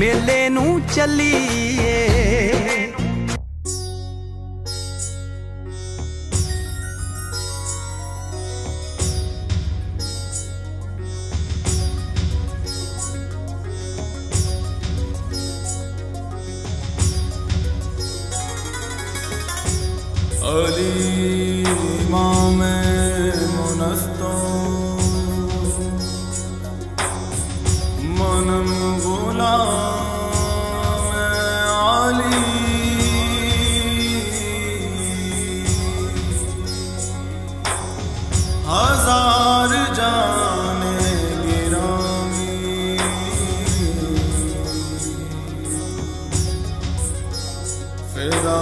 मेले नू चलीए। अली इमाम मुनस्तो मनम गुलाम अली हजार जाने गिरामी फिदा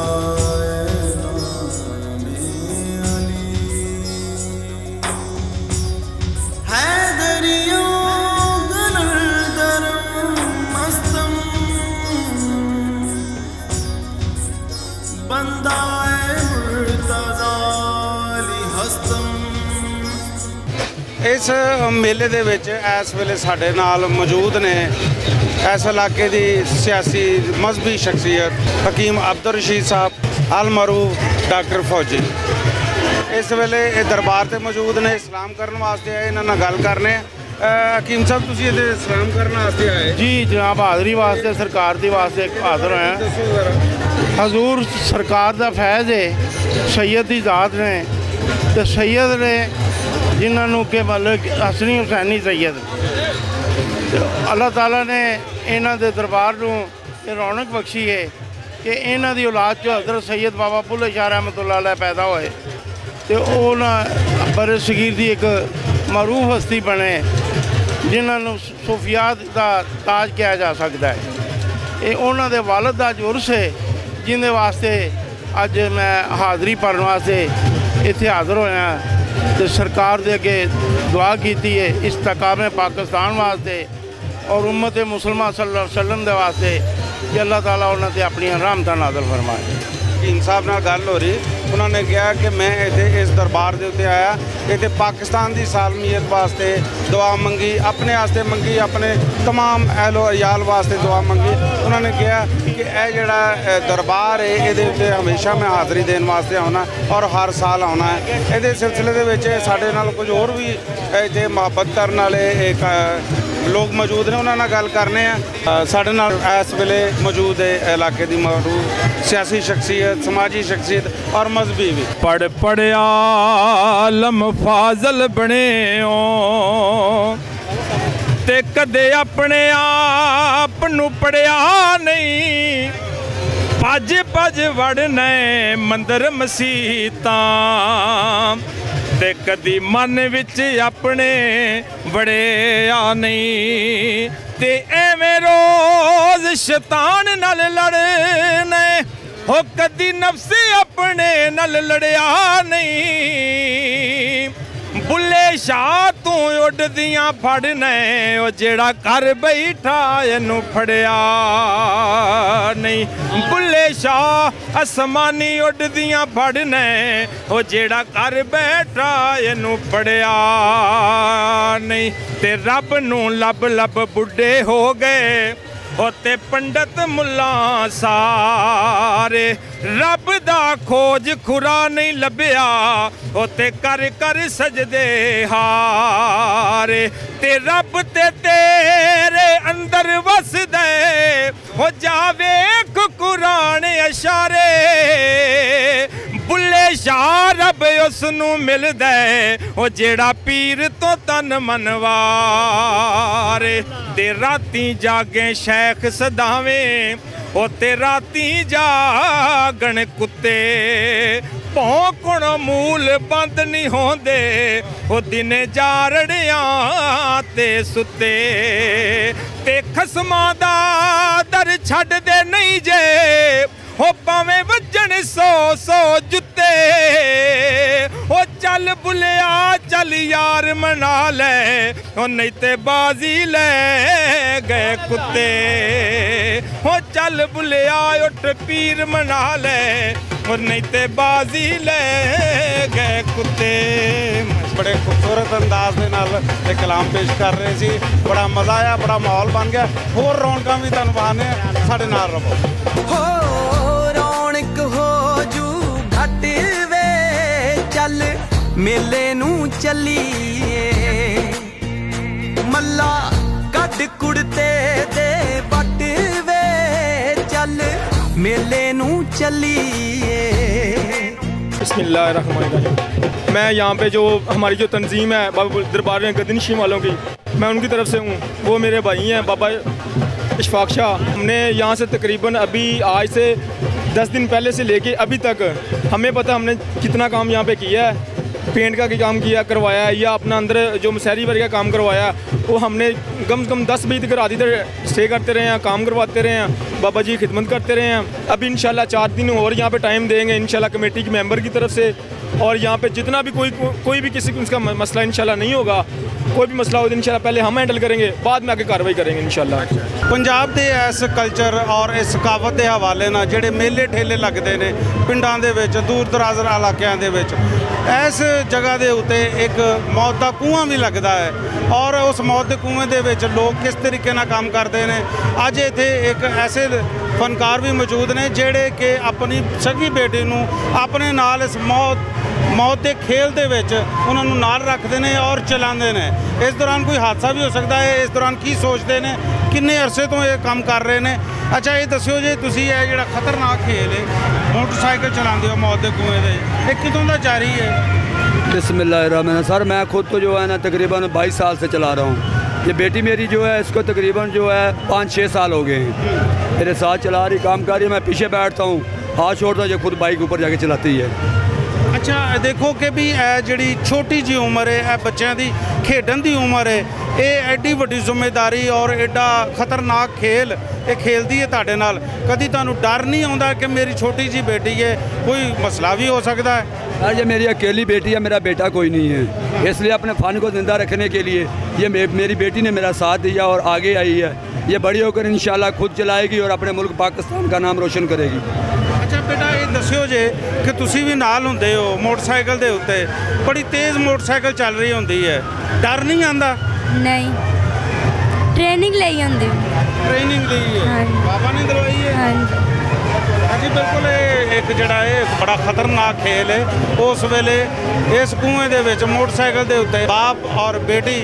इस मेले दे विच इस वेले साडे नाल मौजूद ने इस इलाके की सियासी मजहबी शख्सियत हकीम अब्दुल रशीद साहब अल मरूफ डॉक्टर फौजी इस वेले दरबार से मौजूद ने सलाम करने वास्ते आए इन्हां नाल गल करने। हकीम साहब तुसीं इत्थे सलाम करने वास्ते आए जी जनाब हाज़री वास्ते सरकार दी वास्ते हाज़र होया। हजूर सरकार दा फैज़ है सैयद दी ज़ात ने ते सैयद ने जिन्होंने के मतलब हसनी हुसैनी सैयद अल्लाह ताला ने इन्हों के दरबार को रौनक बख्शी है कि इन्हों की औलाद चो हज़रत सैयद बाबा बुल्ले शाह रहमतुल्लाह अलैह पैदा होए तो बड़े सगीर की एक मरूफ हस्ती बने जिन्होंने सूफियात का ताज किया जा सकता है। ये उन्होंने वालद का जुर्स है जिन्हें वास्ते अज मैं हाज़री भरने वास्ते इत्थे हाज़र होया तो सरकार दे अगे दुआ की है इस्तकाम पाकिस्तान वास्ते और उम्मत मुसलमान सल्लल्लाहु अलैहि वसल्लम दे वास्ते कि अल्लाह ताला उन्हां ते अपनी रहमत नाज़िल फरमाए। हकीम साहब नाल गल हो रही उन्होंने कहा कि मैं इत्थे इस दरबार के उत्ते आया इत्थे पाकिस्तान की सालमियत वास्ते दुआ मंगी अपने वास्ते मंगी अपने तमाम अहलो अयाल वास्ते दुआ मंगी। उन्होंने कहा कि यह जिहड़ा दरबार है ये हमेशा मैं हाज़री देने वास्ते आना और हर साल आना है। ये सिलसिले दे विच साडे नाल कुछ होर भी इत्थे मुहब्बत करने वाले एक लोग मौजूद ने उन्होंने गल करने साडे नाल इस वेले मौजूद है इलाके की मरूफ सियासी शख्सियत समाजी शख्सियत और मजहबी भी। पढ़ पढ़िया आलम फाजल बने ते कदे अपने आप नू पढ़िया नहीं भज भज वड़ने मंदिर मसीतां ते कदी मन विच अपने बड़े आ नहीं ते एवें रोज शैतान नाल लड़ने हो कदी नफ्सी अपने नाल लड़िया नहीं। बुल्ले शाह तू उड़दियां फड़ने ओ जेड़ा कर बैठा इनू फड़िया नहीं। बुल्ले शाह आसमानी उड़दियां फड़ने ओ जेड़ा कर बैठा इनू फड़िया नहीं। ते रब नू लब लब बुढ़े हो गए होते पंडित मुल्ला सारे रब दा खोज खुरा नहीं लभ्या होते कर कर सजदे हारे ते रब ते तेरे अंदर वसदे हो जावे कुरान इशारे। बुल्ले शाह रब उसनू मिलदा ओ जेड़ा पीर तो तन मनवारे ते राती जागे शेख सदावें ओ ते राती जागण कुत्ते भौंकण मूल बंद नहीं होंदे ओ दिने जारड़ियां ते सुते ते खसमां दा दर छड्ड दे नहीं जे हो पावें वजन सौ सौ जुत्ते ओ चल बुलिया चल यार मना ले ओ नहीं ते बाजी ले गए कुत्ते ओ चल बुलिया उठ पीर मना ले और नहीं ते बाजी ले गए कुत्ते। बड़े बड़े खूबसूरत अंदाज ਦੇ ਨਾਲ ਇਹ ਕਲਾਮ ਪੇਸ਼ ਕਰ ਰਹੇ ਸੀ। ਬੜਾ ਮਜ਼ਾ ਆਇਆ, ਬੜਾ ਮਾਹੌਲ ਬਣ ਗਿਆ। ਹੋਰ ਰੌਣਕਾਂ ਵੀ ਤੁਹਾਨੂੰ ਬਹਾਨੇ ਸਾਡੇ ਨਾਲ ਰਹੋ। ਹੋ ਰੌਣਕ ਹੋ ਜੂ ਘਟ ਵੇ ਚੱਲ ਮੇਲੇ ਨੂੰ ਚੱਲੀਏ ਮੱਲਾ ਕੱਢ ਕੁੜਤੇ ਦੇ ਵੱਟ ਵੇ ਚੱਲ मेले नू चलिए। बिस्मिल्लाहिर्रहमानिर्रहीम। मैं यहाँ पे जो हमारी जो तंजीम है बाबा दरबार में गद्दी वालों की, मैं उनकी तरफ से हूँ। वो मेरे भाई हैं बाबा इशफाक शाह। हमने यहाँ से तकरीबन अभी आज से 10 दिन पहले से लेके अभी तक हमें पता हमने कितना काम यहाँ पे किया है। पेंट का काम किया करवाया है या अपना अंदर जो मसहरी वर्ग का काम करवाया, वो हमने कम से कम 10 बजे तक रात इधर स्टे करते रहे हैं, काम करवाते रहे हैं, बाबा जी की खिदमत करते रहे हैं। अब इंशाल्लाह 4 दिन और यहाँ पे टाइम देंगे इंशाल्लाह कमेटी के मेंबर की तरफ से। और यहाँ पे जितना भी कोई भी किसी का मसला इंशाल्लाह नहीं होगा, कोई भी मसला हो तो इंशाल्लाह पहले हम हैंडल करेंगे, बाद में आगे कार्रवाई करेंगे इंशाल्लाह। ਪੰਜਾਬ ਦੇ ਇਸ ਕਲਚਰ ਔਰ ਇਸ ਸਕਾਫਤ ਦੇ ਹਵਾਲੇ ਨਾਲ ਜਿਹੜੇ ਮੇਲੇ ਠੇਲੇ ਲੱਗਦੇ ਨੇ ਪਿੰਡਾਂ ਦੇ ਵਿੱਚ, ਦੂਰ ਦਰਾਜ਼ ਇਲਾਕਿਆਂ ਦੇ ਵਿੱਚ, ਇਸ ਜਗ੍ਹਾ ਦੇ ਉੱਤੇ ਇੱਕ ਮੌਤ ਦਾ ਕੂਆਂ ਵੀ ਲੱਗਦਾ ਹੈ। ਔਰ ਉਸ ਮੌਤ ਦੇ ਕੂਏ ਦੇ ਵਿੱਚ ਲੋਕ ਕਿਸ ਤਰੀਕੇ ਨਾਲ ਕੰਮ ਕਰਦੇ ਨੇ। ਅੱਜ ਇੱਥੇ ਇੱਕ ਐਸੇ ਫਨਕਾਰ ਵੀ ਮੌਜੂਦ ਨੇ ਜਿਹੜੇ ਕਿ ਆਪਣੀ ਸਗੀ ਬੇਟੀ ਨੂੰ ਆਪਣੇ ਨਾਲ ਇਸ ਮੌਤ ਦੇ ਖੇਲ ਦੇ ਵਿੱਚ ਉਹਨਾਂ ਨੂੰ ਨਾਲ ਰੱਖਦੇ ਨੇ ਔਰ ਚਲਾਉਂਦੇ ਨੇ। ਇਸ ਦੌਰਾਨ ਕੋਈ ਹਾਦਸਾ ਵੀ ਹੋ ਸਕਦਾ ਹੈ। ਇਸ ਦੌਰਾਨ ਕੀ ਸੋਚਦੇ ਨੇ, ਕਿੰਨੇ ਅਰਸੇ ਤੋਂ ਇਹ ਕੰਮ ਕਰ ਰਹੇ ਨੇ। ਅੱਛਾ ਇਹ ਦੱਸਿਓ ਜੀ, ਤੁਸੀਂ ਇਹ ਜਿਹੜਾ ਖਤਰਨਾਕ ਖੇਲ ਹੈ मोटरसाइकिल चलाते हो मौत के कुएं दे, ये कितों का जारी है? बिस्मिल्लाहिर्रहमानिर्रहीम। सर मैं खुद तो जो है ना तकरीबन 22 साल से चला रहा हूँ। ये बेटी मेरी जो है इसको तकरीबन जो है 5-6 साल हो गए हैं मेरे साथ चला रही, काम कर रही है। मैं पीछे बैठता हूँ, हाथ छोड़ता हूँ, ये खुद बाइक ऊपर जाके चलाती है। अच्छा देखो कि भी जी छोटी जी उम्र है, बच्चों की खेडन की उम्र है, ये एडी वड्डी जिम्मेदारी और एडा खतरनाक खेल ये खेलती है तुहाडे नाल। कभी तुहानू डर नहीं आता कि मेरी छोटी जी बेटी है, कोई मसला भी हो सकता है? यार ये मेरी अकेली बेटी है, मेरा बेटा कोई नहीं है, इसलिए अपने फ़न को ज़िंदा रखने के लिए ये मेरी बेटी ने मेरा साथ दिया और आगे आई है। ये बड़ी होकर इंशाल्लाह खुद चलाएगी और अपने मुल्क पाकिस्तान का नाम रोशन करेगी। अच्छा बेटा ये दस्यो जे कि तुसी भी नाल हुंदे हो मोटरसाइकिल दे उत्ते, बड़ी तेज़ मोटरसाइकिल चल रही होंदी है, डर नहीं आंदा? नहीं, ट्रेनिंग ली होंदी। ट्रेनिंग ली है? हाँ। बाबा ने दिलवाई है? हाँ जी बिल्कुल। एक जड़ा है बड़ा खतरनाक खेल है। उस वेले इस कुएं दे विच मोटरसाइकिल दे उत्ते बाप और बेटी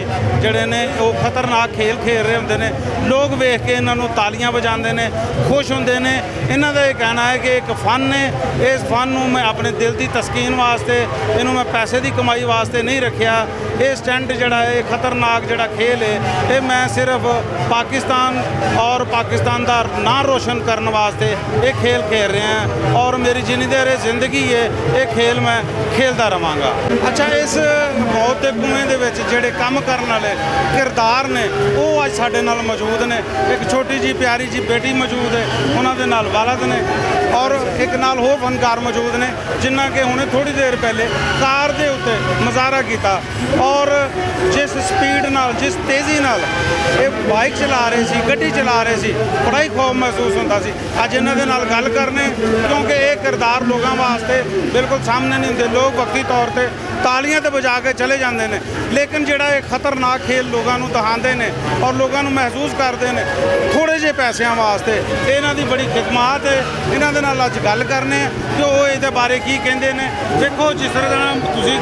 जड़े ने वो खतरनाक खेल खेल रहे होंदे ने। लोग वेख के इन्हां नूं तालियां बजांदे ने, खुश होंदे ने। इन्हां दा ये कहना है कि एक फन है, इस फन नूं मैं अपने दिल की तस्कीन वास्ते, इनू मैं पैसे की कमाई वास्ते नहीं रखिया। ये स्टंट जड़ा है खतरनाक जड़ा खेल है, ये मैं सिर्फ पाकिस्तान और पाकिस्तान का नाम रोशन करने वास्ते ये खेल खेल रहे हैं और मेरी जिन्नी देर जिंदगी है ये खेल मैं खेलता रहांगा। अच्छा इस मौत के कुएं दे विच जिहड़े काम करने वाले किरदार ने वो अज साडे नाल मौजूद ने। एक छोटी जी प्यारी जी बेटी मौजूद है, उन्होंने नाल वालद ने और एक नाल हो फनकार मौजूद ने जिन्हां के हुणे थोड़ी देर पहले कार दे उत्ते मुजाहरा किया और जिस स्पीड नाल जिस तेज़ी नाल ये बाइक चला रहे सी, गड्डी चला रहे सी, बड़ा ही खौफ महसूस होता सी। अज इन्हां दे नाल गल करने क्योंकि ये किरदार लोगों वास्ते बिल्कुल सामने नहीं होंदे। लोग वक्ती तौर पर तालियां तो बजा के चले जाते हैं, लेकिन जिहड़ा ये खतरनाक खेल लोगों को दिखाते हैं और लोगों को महसूस करते हैं थोड़े जे पैसों वास्ते, इन्हां दी बड़ी खिदमत है। इन्हां दे नाल अज गल करने कि वो इहदे बारे की कहंदे ने। देखो जिस तरह तुसीं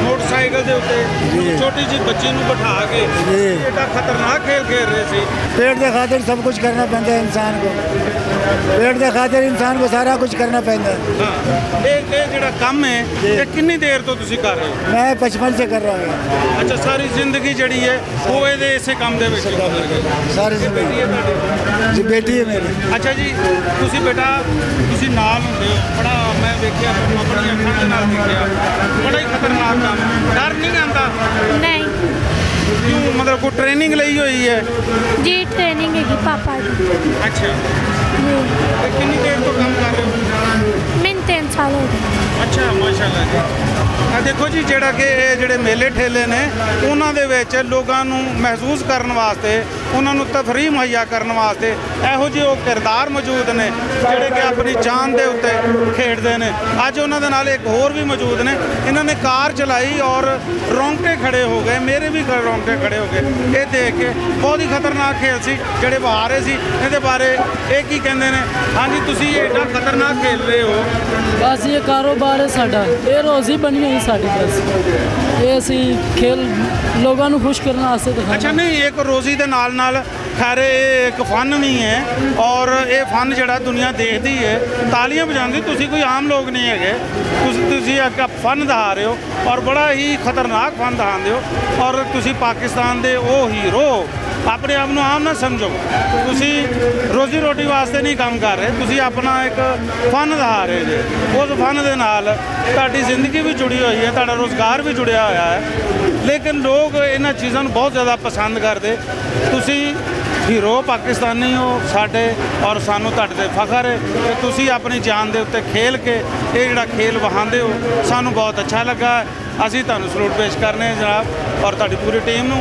मोटरसाइकिल के उत्ते छोटी जी बच्ची नूं बिठा के एडा खतरनाक खेल खेल रहे सी। पेट के खातिर सब कुछ करना पैंदा है इंसान को, पेट के खातिर इंसान को सारा कुछ करना पैंदा है। हाँ ये जिहड़ा काम है ये कितनी देर तो तुसीं कर रहे हो? मैं 55 से कर रहा हूँ। अच्छा सारी जिंदगी जड़ी है वो ये इसे काम दे विच सारी जिंदगी जी बेटी है मेरी। अच्छा जी तुसीं बेटा तुसीं नाल हुंदे हो, बड़ा मैं देखिया अपनी अखां दे नाल देखिया, बड़ा ही खतरनाक काम। डर नहीं आंदा? नहीं। क्यों मतलब कोई ट्रेनिंग ली हुई है? जी ट्रेनिंग है पापा की। अच्छा जी कितनी देर तो काम कर रहे हो? मैंने 3 साल हो गए। अच्छा माशाल्लाह जी। देखो जी जिहड़ा कि ये जिहड़े मेले ठेले ने उन्हां दे विच लोगां नूं महसूस करन वास्ते ਉਹਨਾਂ ਨੂੰ ਤਫਰੀਹ ਮੁਹੱਈਆ ਕਰਨ ਵਾਸਤੇ ਇਹੋ ਜਿਹੇ ਉਹ ਕਿਰਦਾਰ ਮੌਜੂਦ ਨੇ ਜਿਹੜੇ ਕਿ ਆਪਣੀ ਜਾਨ ਦੇ ਉੱਤੇ ਖੇਡਦੇ ਨੇ। ਅੱਜ ਉਹਨਾਂ ਦੇ ਨਾਲ ਇੱਕ ਹੋਰ ਵੀ ਮੌਜੂਦ ਨੇ। ਇਹਨਾਂ ਨੇ ਕਾਰ ਚਲਾਈ ਔਰ ਰੌਂਗਟੇ ਖੜੇ ਹੋ ਗਏ, ਮੇਰੇ ਵੀ ਰੌਂਗਟੇ ਖੜੇ ਹੋ ਗਏ ਇਹ ਦੇਖ ਕੇ। ਬਹੁਤ ਹੀ ਖਤਰਨਾਕ ਖੇਲ ਸੀ ਜਿਹੜੇ ਵਹਾ ਰਹੇ ਸੀ। ਇਹਦੇ ਬਾਰੇ ਇਹ ਕੀ ਕਹਿੰਦੇ ਨੇ? ਹਾਂਜੀ, ਤੁਸੀਂ ਐਡਾ ਖਤਰਨਾਕ ਖੇਲ ਰਹੇ ਹੋ। बस ये कारोबार है साडा, ये रोज़ी बनी हुई साडी। बस ये असी खेल लोगों को खुश करने वास्ते दिखाना। अच्छा, नहीं, एक रोज़ी के नाल खैर ये एक फन भी है और ये फन जड़ा दुनिया देखती है, तालियां बजाती। तुसी कोई आम लोग नहीं है, तुसी एक फन दिखा रहे हो और बड़ा ही खतरनाक फन दिखाते हो। और तुसी पाकिस्तान के वो हीरो अपने आप को आम ना समझो। तुसी रोजी रोटी वास्ते नहीं काम कर रहे, तुसी अपना एक फन दिखा रहे जे। उस फन के नाल तुहाडी जिंदगी भी जुड़ी हुई है, तुहाडा रोज़गार भी जुड़िया होया है। लेकिन लोग इन्हां चीज़ों को बहुत ज़्यादा पसंद करते। तुसी हीरो पाकिस्तानी हो साडे और सानू तुहाडे ते फखर है कि तुसी अपनी जान दे उत्ते खेल के ये जिहड़ा खेल वहांदे हो, सानू बहुत अच्छा लगा। असीं तुहानू सलूट पेश करने जनाब और तुहाडी पूरी टीम नू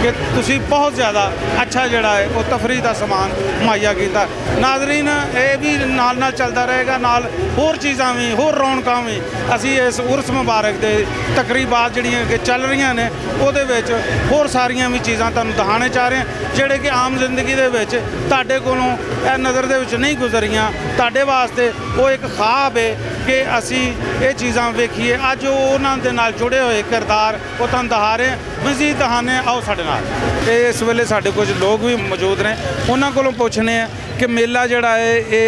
कि तुसी बहुत ज़्यादा अच्छा जिहड़ा है वो तफरीह का समान मुहैया किया। नाज़रीन, ये भी नाल नाल चलता रहेगा, नाल होर चीज़ां भी, होर रौनकां भी। असीं इस उर्स मुबारक दे तकरीबात जिहड़ियां कि चल रही ने उहदे विच होर सारियां भी चीज़ां तुहानू दिखाने चाह रहे हैं जिहड़े कि आम जिंदगी दे विच तुहाडे कोलों नज़र दे विच नहीं गुजरियां। तुहाडे वास्ते वो एक ख्वाब है कि असी ये चीज़ां वेखीए। अज उन्हां दे नाल जुड़े हुए किरदार वो तुहानू दिखा रहे हैं, मज़ीद दिखाने। आओ साडे नाल। ते इस वेले साडे कुछ लोग भी मौजूद ने, उन्हां कोलों पुछने कि मेला जिहड़ा है ये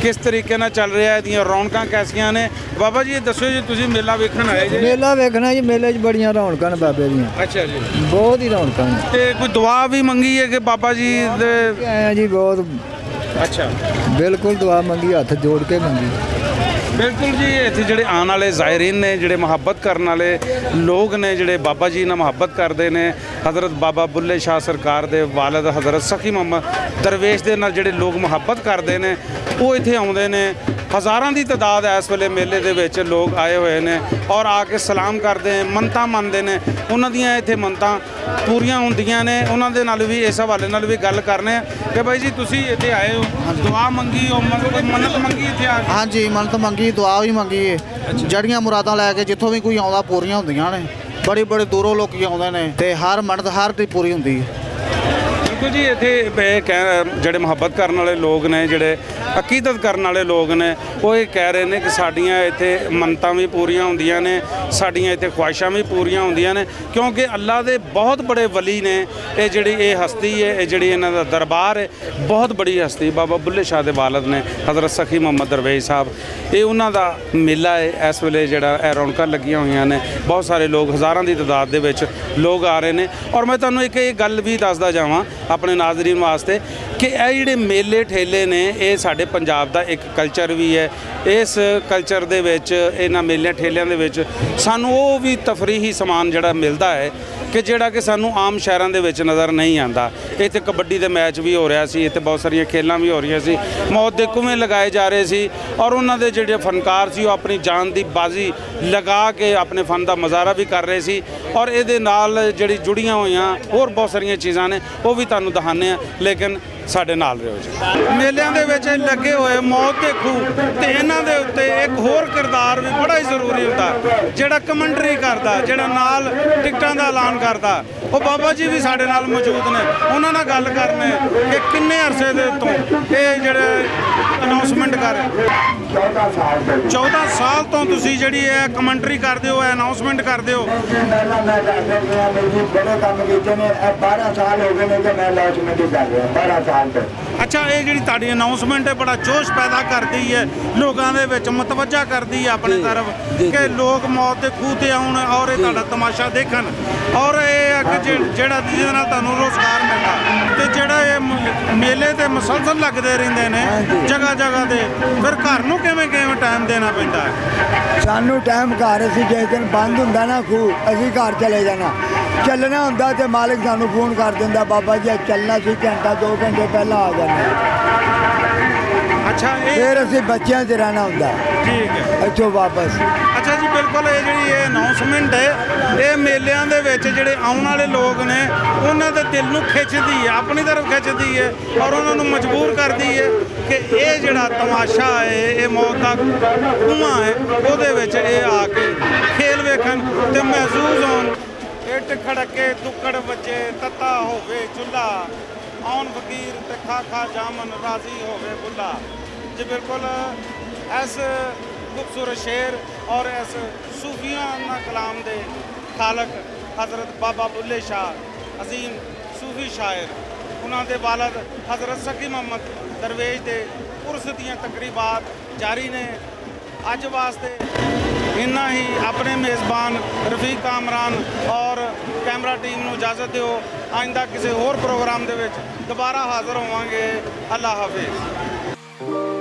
किस तरीके नाल चल रहा है, इहदियां रौनकां कैसियां ने। बाबा जी, दसो जी, तुसीं मेला वेखण आए जी? मेला वेखना जी, मेले च बड़ियां रौनकां ने बाबे दियां। अच्छा जी, बहुत ही रौनकां ने। ते कोई दुआ भी मंगी है कि बाबा जी दे? आए जी, बहुत। अच्छा, बिल्कुल दुआ मंगी, हथ जोड़ के मंगी। बिल्कुल जी। इत्थे जिहड़े आने वाले ज़ायरीन ने, जिहड़े मुहब्बत करने वाले लोग ने, जिहड़े बाबा जी नाल मुहब्बत करते हैं, हज़रत बाबा बुल्ले शाह सरकार दे वालिद हज़रत सखी मोहम्मद दरवेश दे नाल जिहड़े लोग मुहब्बत करते हैं वो इत्थे आउंदे ने। हज़ारां की तादाद इस वेले मेले दे विच लोग आए हुए हैं और आके सलाम करते हैं, मनतां मनते हैं। उन्हां दियां इत्थे मनतां पूरियां हुंदियां ने। उन्हां दे नाल भी इस हवाले नाल भी गल करने कि भाई जी तुसीं इत्थे आए हो, दुआ मंगी हो, कोई मन्नत मंगी इत्थे आके? हाँ जी, मन्नत मंगी, दुआ भी मंगी है। जड़ियां मुरादां लैके जित्थों भी कोई आउंदा पूरियां हुंदियां ने। बड़े बड़े दूरों लोग आउंदे ने ते हर मन्नत हर दी पूरी हुंदी है। बिल्कुल जी। इत्थे जिहड़े मुहब्बत करने वाले लोग ने, जिहड़े अकीदत करने वाले लोग ने, वो ये कह रहे हैं कि साडियां इत्थे मन्नतां भी पूरियां हुंदियां ने, साडियां इत्थे ख्वाहिशां भी पूरियां हुंदियां ने, क्योंकि अल्लाह दे बहुत बड़े वली ने। ये जिहड़ी ये हस्ती है, ये जिहड़ी इन्हां दा दरबार है, बहुत बड़ी हस्ती बाबा बुल्ले शाह दे वालिद ने हज़रत सखी मोहम्मद दरवेश साहब। ये उन्हां दा मेला है। इस वेले जिहड़ा रौनकां लगियां होईयां ने, बहुत सारे लोग, हज़ारां की तादाद दे विच लोग आ रहे हैं। और मैं तुहानूं एक ये गल भी दसदा जावां अपने नाज़रीन वास्ते कि ये जिहड़े मेले ठेले ने, ये साडे पंजाब दा एक कल्चर भी है। इस कल्चर दे विच, इन्हां मेले ठेलियां दे विच सानूं वो भी तफरीही समान जिहड़ा मिलदा है कि जिहड़ा कि सानूं आम शहरां दे विच नज़र नहीं आंदा। इत्थे कबड्डी दे मैच भी हो रहा सी, इत्थे बहुत सारियां खेलां भी हो रही सी, मौत दे कुएं लगाए जा रहे सी और उन्हां दे जिहड़े फनकार सी वो अपनी जान दी बाजी लगा के अपने फन दा मज़ारा भी कर रहे सी। और इहदे नाल जिहड़ी जुड़ियां होईयां होर बहुत सारियां चीज़ां ने, वो भी तुहानूं दिखाने आ। लेकिन साडे नाल रहो जी। मेलिਆਂ ਦੇ ਵਿੱਚ ਲੱਗੇ ਹੋਏ ਮੌਤ ਦੇ ਖੂਹ ਤੇ ਇਹਨਾਂ ਦੇ ਉੱਤੇ ਇੱਕ ਹੋਰ ਕਿਰਦਾਰ ਵੀ ਬੜਾ ਹੀ ਜ਼ਰੂਰੀ ਹੁੰਦਾ, ਜਿਹੜਾ ਕਮੈਂਟਰੀ ਕਰਦਾ, ਜਿਹੜਾ ਨਾਲ ਟਿਕਟਾਂ ਦਾ ਐਲਾਨ ਕਰਦਾ। ਉਹ ਬਾਬਾ ਜੀ ਵੀ ਸਾਡੇ ਨਾਲ ਮੌਜੂਦ ਨੇ, ਉਹਨਾਂ ਨਾਲ ਗੱਲ ਕਰਨੇ ਕਿ ਕਿੰਨੇ ਅਰਸੇ ਦੇ ਤੋਂ ਇਹ ਜਿਹੜੇ ਅਨਾਉਂਸਮੈਂਟ ਕਰ ਰਹੇ। 14 ਸਾਲ ਤੋਂ ਤੁਸੀਂ ਜਿਹੜੀ ਹੈ ਕਮੈਂਟਰੀ ਕਰਦੇ ਹੋ, ਅਨਾਉਂਸਮੈਂਟ ਕਰਦੇ ਹੋ। बड़े काम कीते ने, 12 साल हो गए ने कि मैं अनाउंसमेंट कर रहा, 12 साल ਤੋਂ। अच्छा, ये जी ताड़ी अनाउंसमेंट है बड़ा जोश पैदा करती है, लोगों के विच मतवजा करती है अपनी तरफ कि लोग मौत के खूह ते आउण और ये ताड़ा तमाशा देखन। और ये जिहड़ा जिहदे नाल तुहानूं रोज़गार मिलदा ते जिहड़ा ये मेले ते मुसलसल लगदे रहिंदे ने जगह जगह ते, फिर घर नूं किवें किवें टाइम देना पैंदा है? सानूं टाइम घर असीं जिस दिन बंद हुंदा ना खूह, असीं घर चले जाना। चलना हुंदा ते मालिक सानूं फोन कर दिंदा, बाबा जी चलना सी, घंटा 2 घंटे पहला आ जाना। अच्छा, फिर असीं बच्चियां च रहना हुंदा। ठीक है। इत्थों वापस। ਅੱਛਾ ਜੀ, ਬਿਲਕੁਲ ਇਹ ਜਿਹੜੀ ਇਹ ਅਨਾਉਂਸਮੈਂਟ ਹੈ ਇਹ ਮੇਲਿਆਂ ਦੇ ਵਿੱਚ ਜਿਹੜੇ ਆਉਣ ਵਾਲੇ ਲੋਕ ਨੇ ਉਹਨਾਂ ਦੇ ਦਿਲ ਨੂੰ ਖਿੱਚਦੀ ਹੈ, ਆਪਣੀ ਤਰਫ ਖਿੱਚਦੀ ਹੈ ਔਰ ਉਹਨਾਂ ਨੂੰ ਮਜਬੂਰ ਕਰਦੀ ਹੈ ਕਿ ਇਹ ਜਿਹੜਾ ਤਮਾਸ਼ਾ ਹੈ, ਇਹ ਮੌਤ ਦਾ ਧੂੰਆਂ ਹੈ, ਉਹਦੇ ਵਿੱਚ ਇਹ ਆ ਕੇ ਖੇਲ ਵੇਖਣ ਤੇ ਮਹਿਸੂਸ ਹੋਣ। ਇੱਟ ਖੜਕੇ ਦੁੱਕੜ ਵੱਜੇ ਤੱਤਾ ਹੋਵੇ ਚੁੱਲ੍ਹਾ, ਆਉਣ ਫਕੀਰ ਤੇ ਖਾ ਖਾ ਜਾਮਨ ਰਾਜ਼ੀ ਹੋਵੇ ਬੁੱਲਾ। ਜੀ ਬਿਲਕੁਲ ਇਸ खूबसूरत शेर और इस सूफियाना कलाम दे खालक हज़रत बाबा बुल्ले शाह अजीम सूफी शायर उन्होंने वालद हज़रत सकी मोहम्मद दरवेश के उर्स दियां तकरीबात जारी ने। अज वास्ते इन्ना ही अपने मेज़बान रफीक कामरान और कैमरा टीम को इजाज़त दो। आइंदा किसी होर प्रोग्राम दे विच दोबारा हाज़र होवांगे। अल्लाह हाफिज़।